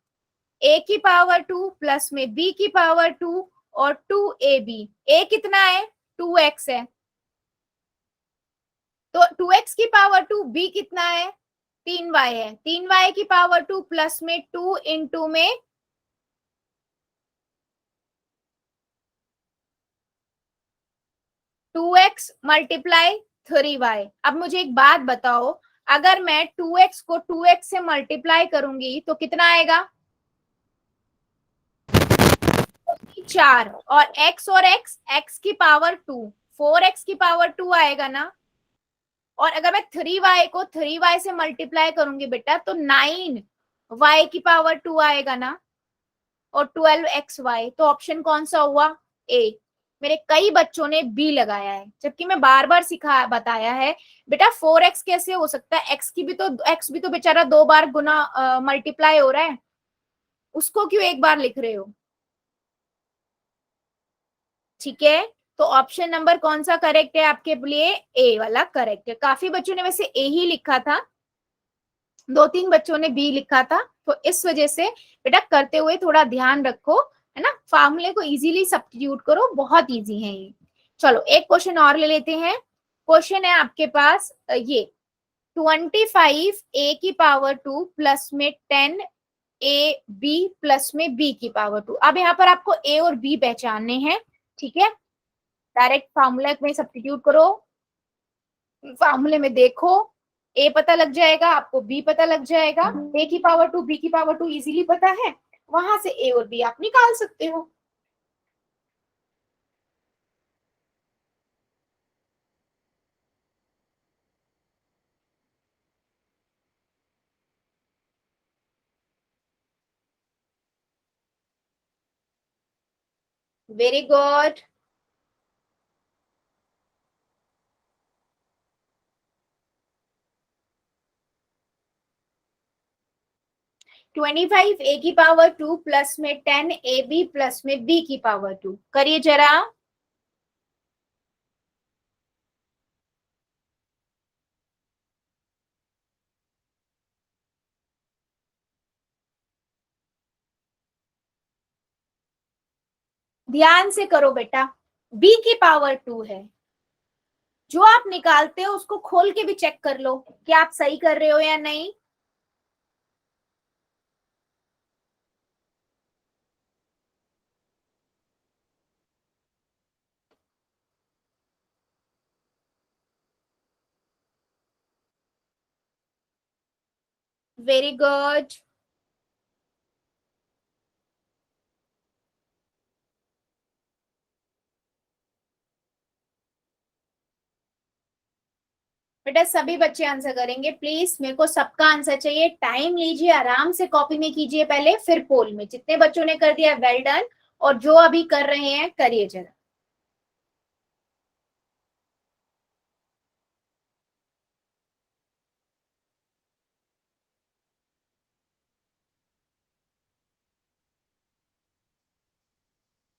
ए की पावर 2 प्लस में बी की पावर 2 और 2ab. ए कितना है? 2x है. तो 2x की पावर 2, बी कितना है? 3y है. 3y की पावर 2 प्लस में 2 इंटू में 2x मल्टीप्लाई 3y. अब मुझे एक बात बताओ, अगर मैं 2x को 2x से मल्टीप्लाई करूंगी तो कितना आएगा? 4. और x और x की पावर 2, 4x की पावर 2 आएगा ना. और अगर मैं 3y को 3y से मल्टीप्लाई करूंगी बेटा तो 9y की पावर 2 आएगा ना, और 12xy. तो ऑप्शन कौन सा हुआ? ए. मेरे कई बच्चों ने बी लगाया है, जबकि मैं बार बार सिखा बताया है बेटा 4x कैसे हो सकता है? x भी तो बेचारा 2 बार गुना मल्टीप्लाई हो रहा है, उसको क्यों एक बार लिख रहे हो? ठीक है. तो ऑप्शन नंबर कौन सा करेक्ट है आपके लिए? ए वाला करेक्ट है. काफी बच्चों ने वैसे ए ही लिखा था, 2-3 बच्चों ने बी लिखा था. तो इस वजह से बेटा करते हुए थोड़ा ध्यान रखो, है ना. फार्मूले को इजीली सब्स्टिट्यूट करो, बहुत इजी है ये. चलो एक क्वेश्चन और ले लेते हैं. क्वेश्चन है आपके पास ये 25 ए की पावर 2 प्लस में 10 ए बी प्लस में बी की पावर 2. अब यहाँ पर आपको ए और बी पहचानने हैं. ठीक है. डायरेक्ट फार्मूला में सब्स्टिट्यूट करो, फार्मूले में देखो, ए पता लग जाएगा आपको, बी पता लग जाएगा. ए की पावर 2 बी की पावर 2 इजीली पता है, वहां से ए और बी आप निकाल सकते हो. Very good. ट्वेंटी फाइव ए की पावर 2 प्लस में 10 ए बी प्लस में बी की पावर 2. करिए जरा. ध्यान से करो बेटा, बी की पावर 2 है, जो आप निकालते हो उसको खोल के भी चेक कर लो कि आप सही कर रहे हो या नहीं। Very good. बेटा सभी बच्चे आंसर करेंगे, प्लीज मेरे को सबका आंसर चाहिए। टाइम लीजिए, आराम से कॉपी में कीजिए पहले, फिर पोल में। जितने बच्चों ने कर दिया वेल डन, और जो अभी कर रहे हैं करिए जरा।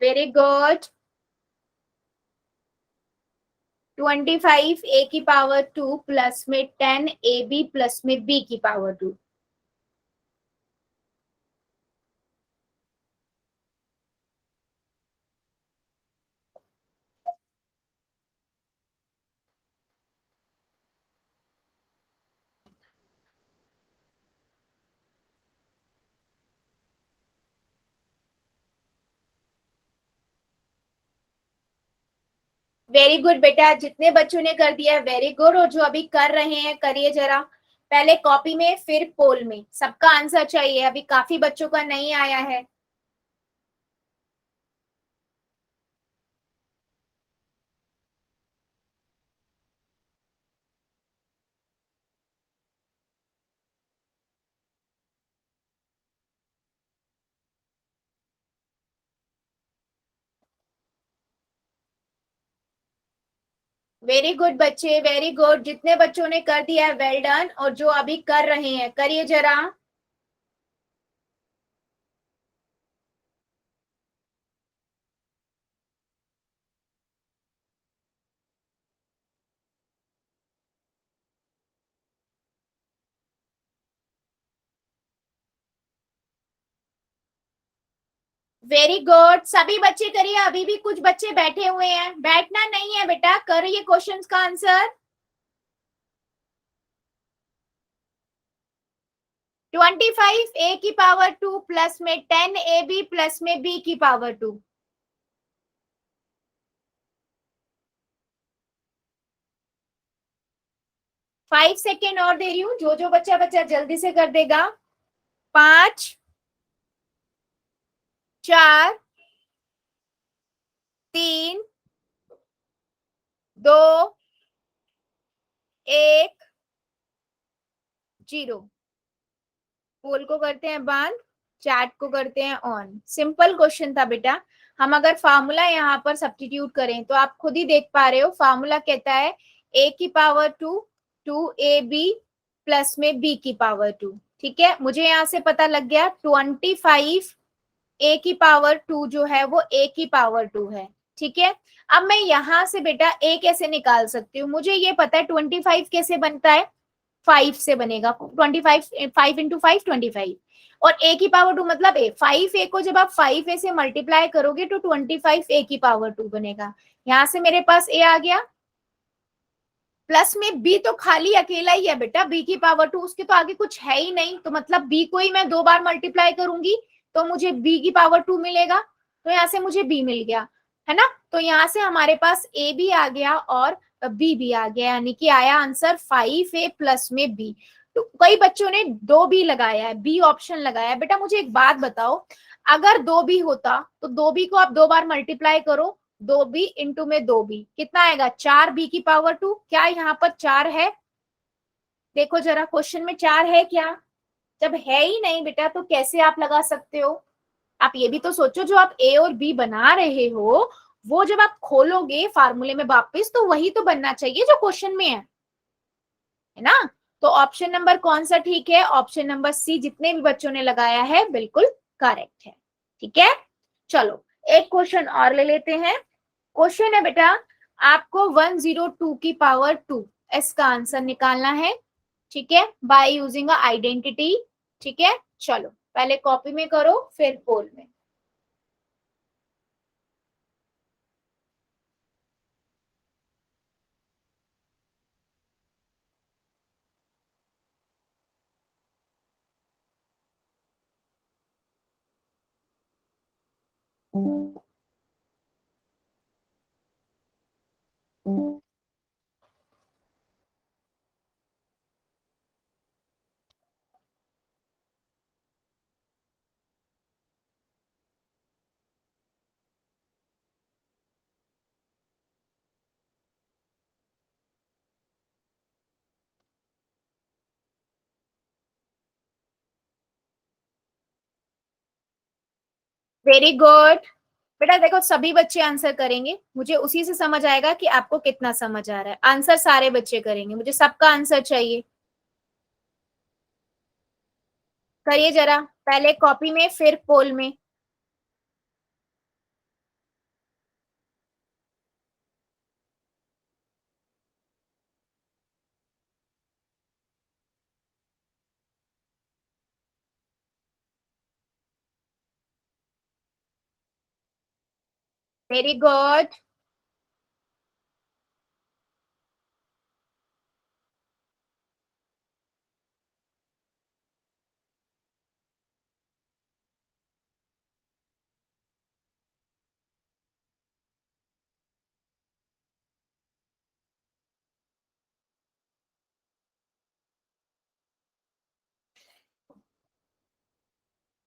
Very good. 25 ए की पावर 2 प्लस में 10 ए बी प्लस में बी की पावर 2। वेरी गुड बेटा, जितने बच्चों ने कर दिया है वेरी गुड, और जो अभी कर रहे हैं करिए जरा पहले कॉपी में फिर पोल में। सबका आंसर चाहिए, अभी काफी बच्चों का नहीं आया है। वेरी गुड बच्चे, वेरी गुड। जितने बच्चों ने कर दिया है वेल डन, और जो अभी कर रहे हैं करिए जरा। वेरी गुड, सभी बच्चे करिए। अभी भी कुछ बच्चे बैठे हुए हैं, बैठना नहीं है बेटा, करिए क्वेश्चंस का आंसर। 25 ए की पावर 2 प्लस में 10 ए बी प्लस में बी की पावर 2। 5 सेकेंड और दे रही हूँ, जो जो बच्चा बच्चा जल्दी से कर देगा। 5, 4, 3, 2, 1, 0। पोल को करते हैं बंद, चैट को करते हैं ऑन। सिंपल क्वेश्चन था बेटा। हम अगर फार्मूला यहाँ पर सब्स्टिट्यूट करें तो आप खुद ही देख पा रहे हो, फार्मूला कहता है a की पावर 2 2ab प्लस में b की पावर 2। ठीक है, मुझे यहाँ से पता लग गया 25 a की पावर 2 जो है वो a की पावर 2 है। ठीक है, अब मैं यहाँ से बेटा a कैसे निकाल सकती हूँ? मुझे ये पता है 25 कैसे बनता है, 5 से बनेगा। 25, 5 इंटू 5 25, और a की पावर 2 मतलब a। 5a को जब आप 5a से मल्टीप्लाई करोगे तो 25 a की पावर 2 बनेगा। यहां से मेरे पास a आ गया, प्लस में b तो खाली अकेला ही है बेटा, b की पावर 2, उसके तो आगे कुछ है ही नहीं, तो मतलब b को ही मैं 2 बार मल्टीप्लाई करूंगी तो मुझे b की पावर 2 मिलेगा। तो यहाँ से मुझे b मिल गया, है ना। तो यहाँ से हमारे पास a भी आ गया और b भी आ गया, यानी कि आया आंसर 5a प्लस में b। तो कई बच्चों ने 2b लगाया है, b ऑप्शन लगाया है। बेटा मुझे एक बात बताओ, अगर 2b होता तो 2b को आप 2 बार मल्टीप्लाई करो, 2b इंटू में 2b कितना आएगा, 4b की पावर 2। क्या यहाँ पर 4 है? देखो जरा क्वेश्चन में 4 है क्या? जब है ही नहीं बेटा तो कैसे आप लगा सकते हो? आप ये भी तो सोचो, जो आप a और b बना रहे हो वो जब आप खोलोगे फार्मूले में वापस तो वही तो बनना चाहिए जो क्वेश्चन में है ना। तो ऑप्शन नंबर कौन सा ठीक है? ऑप्शन नंबर सी, जितने भी बच्चों ने लगाया है बिल्कुल करेक्ट है। ठीक है, चलो एक क्वेश्चन और ले लेते हैं। क्वेश्चन है बेटा, आपको 102 की पावर 2 इसका आंसर निकालना है। ठीक है, बाय यूजिंग आइडेंटिटी। ठीक है, चलो पहले कॉपी में करो फिर पोल में। वेरी गुड बेटा। देखो सभी बच्चे आंसर करेंगे, मुझे उसी से समझ आएगा कि आपको कितना समझ आ रहा है। आंसर सारे बच्चे करेंगे, मुझे सबका आंसर चाहिए। करिए जरा, पहले कॉपी में फिर पोल में। Very good.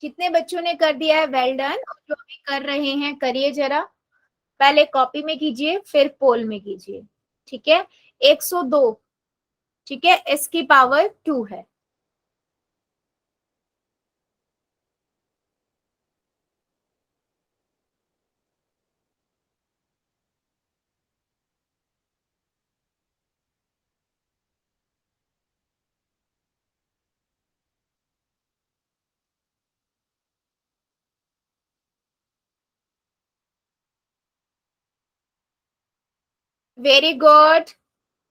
कितने बच्चों ने कर दिया है वेल डन, और जो भी कर रहे हैं करिए जरा, पहले कॉपी में कीजिए फिर पोल में कीजिए। ठीक है, 102। ठीक है, इसकी पावर 2 है। Very good.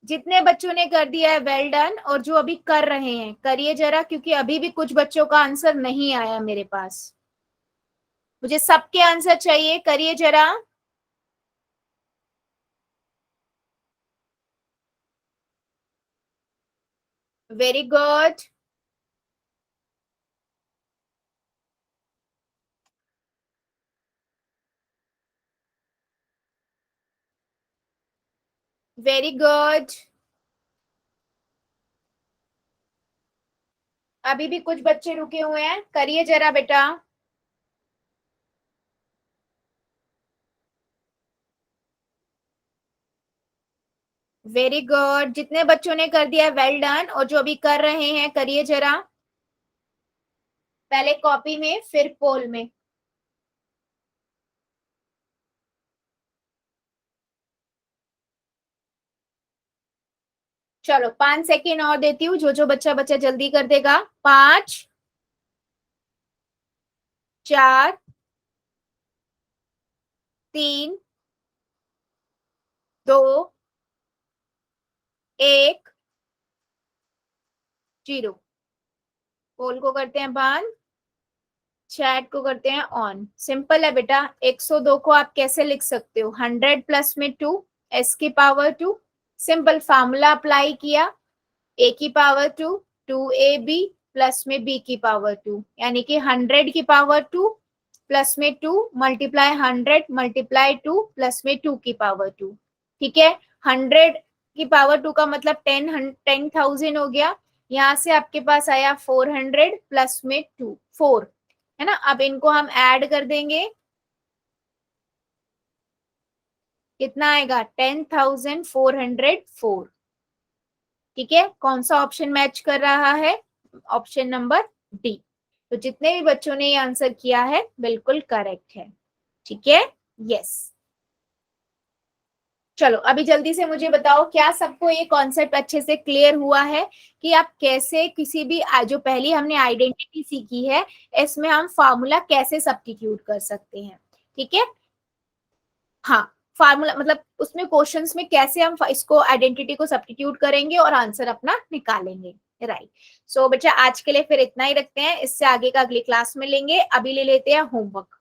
जितने बच्चों ने कर दिया है वेल डन, और जो अभी कर रहे हैं करिए जरा, क्योंकि अभी भी कुछ बच्चों का आंसर नहीं आया मेरे पास। मुझे सबके आंसर चाहिए, करिए जरा। Very good. Very good. अभी भी कुछ बच्चे रुके हुए हैं, करिए जरा बेटा। Very good. जितने बच्चों ने कर दिया वेल डन, और जो अभी कर रहे हैं करिए जरा, पहले कॉपी में फिर पोल में। चलो 5 सेकेंड और देती हूँ, जो जो बच्चा बच्चा जल्दी कर देगा। 5, 4, 3, 2, 1, 0। पोल को करते हैं बंद, चैट को करते हैं ऑन। सिंपल है बेटा। 102 को आप कैसे लिख सकते हो? 100 प्लस में 2, s की पावर 2। सिंपल फार्मूला अप्लाई किया, a की पावर 2, 2ab प्लस में b की पावर 2, यानी कि 100 की पावर 2 प्लस में 2 मल्टीप्लाई 100 मल्टीप्लाई 2 प्लस में 2 की पावर 2। ठीक है, 100 की पावर 2 का मतलब 10,000 हो गया। यहाँ से आपके पास आया 400 प्लस में 2, 4 है ना। अब इनको हम ऐड कर देंगे, कितना आएगा? 10,404। ठीक है, कौन सा ऑप्शन मैच कर रहा है? Option number D. तो जितने भी बच्चों ने ये आंसर किया है बिल्कुल करेक्ट है। ठीक है, यस। चलो अभी जल्दी से मुझे बताओ, क्या सबको ये कॉन्सेप्ट अच्छे से क्लियर हुआ है कि आप कैसे किसी भी जो पहली हमने आइडेंटिटी सीखी है, इसमें हम फार्मूला कैसे सब्स्टिट्यूट कर सकते हैं? ठीक है, हाँ, फार्मूला मतलब उसमें क्वेश्चंस में कैसे हम इसको आइडेंटिटी को सब्स्टिट्यूट करेंगे और आंसर अपना निकालेंगे। राइट। सो बच्चा आज के लिए फिर इतना ही रखते हैं, इससे आगे का अगली क्लास में लेंगे। अभी ले लेते हैं होमवर्क।